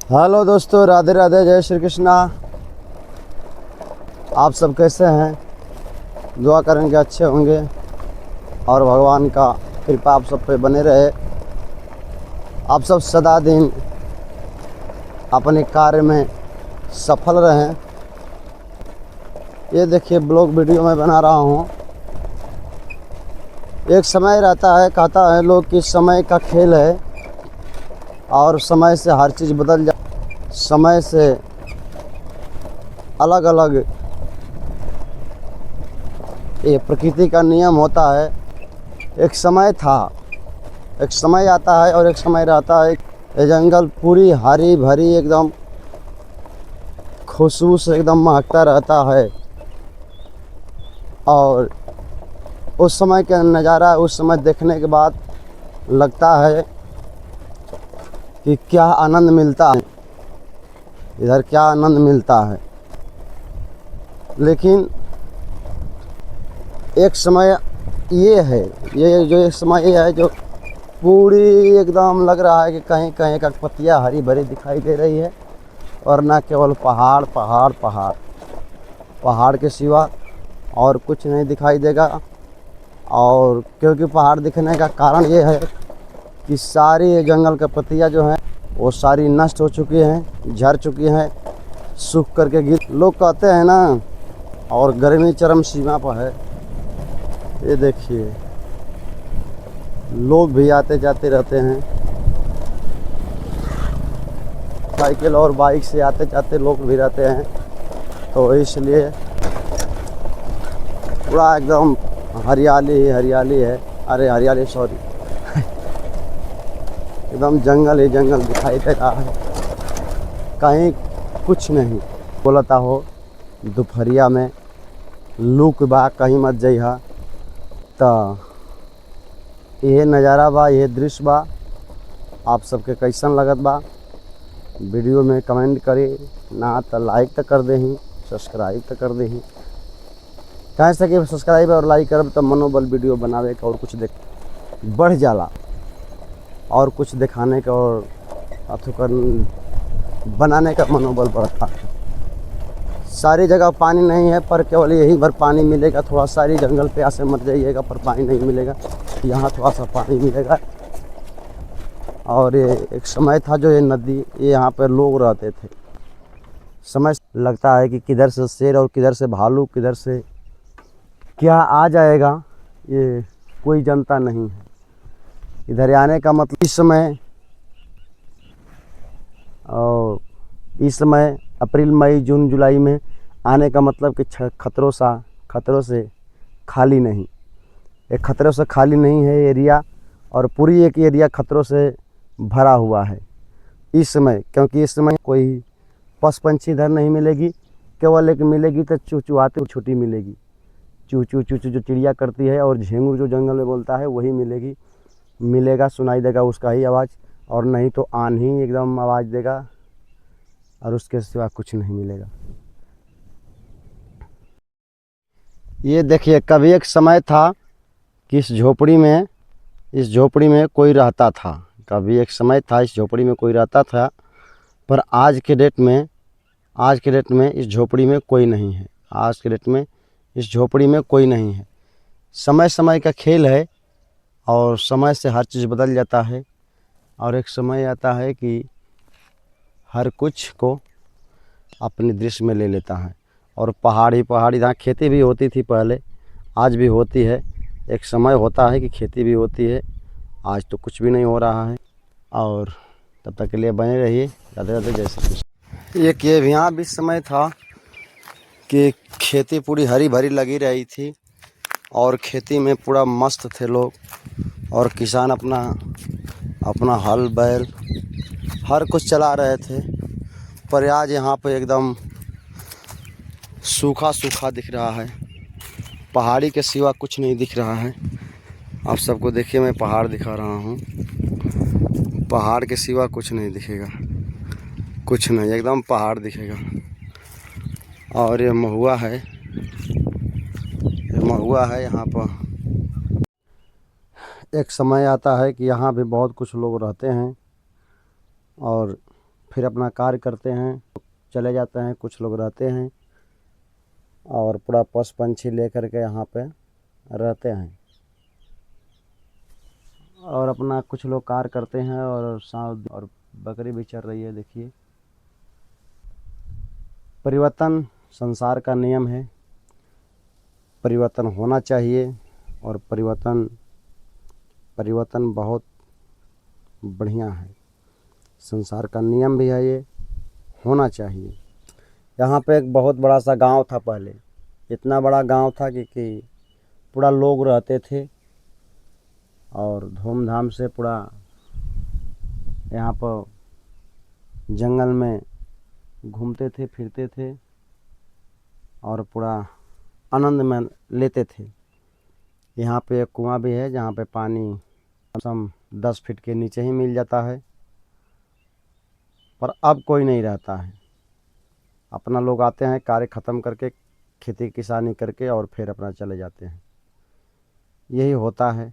Hello दोस्तों, राधे राधे, जय श्री कृष्णा। आप सब कैसे हैं? दुआ करेंगे अच्छे होंगे और भगवान का कृपा आप सब पे बने रहे। आप सब सदा दिन अपने कार्य में सफल रहें। ये देखिए ब्लॉग वीडियो मैं बना रहा हूँ। एक समय रहता है, कहता है लोग कि समय का खेल है और समय से हर चीज़ बदल जा, समय से अलग अलग ये प्रकृति का नियम होता है। एक समय था, एक समय आता है और एक समय रहता है। ये जंगल पूरी हरी भरी एकदम खुशबू से एकदम महकता रहता है और उस समय का नज़ारा उस समय देखने के बाद लगता है कि क्या आनंद मिलता है, इधर क्या आनंद मिलता है। लेकिन एक समय ये है, ये जो एक समय ये है जो पूरी एकदम लग रहा है कि कहीं कहीं का पत्तियाँ हरी भरी दिखाई दे रही है और ना केवल पहाड़ पहाड़ पहाड़ पहाड़ के सिवा और कुछ नहीं दिखाई देगा। और क्योंकि पहाड़ दिखने का कारण ये है कि सारी जंगल का पत्तियाँ जो हैं वो सारी नष्ट हो चुकी हैं, झड़ चुकी हैं, सूख करके गिर। लोग कहते हैं ना, और गर्मी चरम सीमा पर है। ये देखिए लोग भी आते जाते रहते हैं, साइकिल और बाइक से आते जाते लोग भी रहते हैं, तो इसलिए पूरा एकदम हरियाली ही हरियाली है। अरे हरियाली सॉरी एकदम जंगल ही जंगल दिखाई दे रहा है, कहीं कुछ नहीं। बोलता हो दोपहरिया में लूक बा कहीं मत जइहा, तो ये नज़ारा बा, ये दृश्य बा। आप सबके कैसन लगत बा वीडियो में कमेंट करी ना, तो लाइक तो कर देही, सब्सक्राइब तो कर देही। कह सके सब्सक्राइब और लाइक करब तो मनोबल वीडियो बनावे का और कुछ देख बढ़ जाला और कुछ दिखाने का और अथुकर बनाने का मनोबल बढ़ता है। सारी जगह पानी नहीं है पर केवल यही भर पानी मिलेगा। थोड़ा सारी जंगल पे ऐसे मत जाइएगा पर पानी नहीं मिलेगा, यहाँ थोड़ा सा पानी मिलेगा। और ये एक समय था जो ये नदी, ये यहाँ पर लोग रहते थे। समय लगता है कि किधर से शेर और किधर से भालू, किधर से क्या आ जाएगा, ये कोई जनता नहीं है। इधर आने का मतलब इस समय अप्रैल मई जून जुलाई में आने का मतलब कि खतरों से खाली नहीं, एक खतरों से खाली नहीं है एरिया, और पूरी एक एरिया खतरों से भरा हुआ है इस समय। क्योंकि इस समय कोई पशु पंछी इधर नहीं मिलेगी, केवल एक मिलेगी तो चूचूआती छोटी मिलेगी, चू चू चू चू जो चिड़िया करती है, और झिंगुर जो जंगल में बोलता है वही मिलेगा, सुनाई देगा उसका ही आवाज़, और नहीं तो आन ही एकदम आवाज़ देगा और उसके सिवा कुछ नहीं मिलेगा। ये देखिए कभी एक समय था कि इस झोपड़ी में कोई रहता था। कभी एक समय था इस झोपड़ी में कोई रहता था, पर आज के डेट में इस झोपड़ी में कोई नहीं है। आज के डेट में इस झोपड़ी में कोई नहीं है। समय समय का खेल है और समय से हर चीज़ बदल जाता है, और एक समय आता है कि हर कुछ को अपने दृश्य में ले लेता है। और पहाड़ी जहाँ खेती भी होती थी पहले, आज भी होती है। एक समय होता है कि खेती भी होती है, आज तो कुछ भी नहीं हो रहा है। और तब तक के लिए बने रहिए। राधे राधे, जय श्री कृष्ण। एक ये यहाँ भी समय था कि खेती पूरी हरी भरी लगी रही थी और खेती में पूरा मस्त थे लोग, और किसान अपना हल बैल हर कुछ चला रहे थे। पर आज यहाँ पे एकदम सूखा सूखा दिख रहा है, पहाड़ी के सिवा कुछ नहीं दिख रहा है। आप सबको देखिए मैं पहाड़ दिखा रहा हूँ, पहाड़ के सिवा कुछ नहीं दिखेगा, कुछ नहीं, एकदम पहाड़ दिखेगा। और ये महुआ है, यहाँ पर। एक समय आता है कि यहाँ भी बहुत कुछ लोग रहते हैं और फिर अपना कार्य करते हैं, चले जाते हैं। कुछ लोग रहते हैं और पूरा पशु पंछी लेकर के यहाँ पे रहते हैं और अपना कुछ लोग कार्य करते हैं और सांड और बकरी भी चल रही है। देखिए, परिवर्तन संसार का नियम है, परिवर्तन होना चाहिए और परिवर्तन बहुत बढ़िया है। संसार का नियम भी है, ये होना चाहिए। यहाँ पे एक बहुत बड़ा सा गांव था पहले, इतना बड़ा गांव था कि पूरा लोग रहते थे और धूमधाम से पूरा यहाँ पर जंगल में घूमते थे, फिरते थे और पूरा आनंद में लेते थे। यहाँ पे एक कुआं भी है जहाँ पे पानी कम 10 फीट के नीचे ही मिल जाता है, पर अब कोई नहीं रहता है। अपना लोग आते हैं, कार्य ख़त्म करके खेती किसानी करके और फिर अपना चले जाते हैं। यही होता है।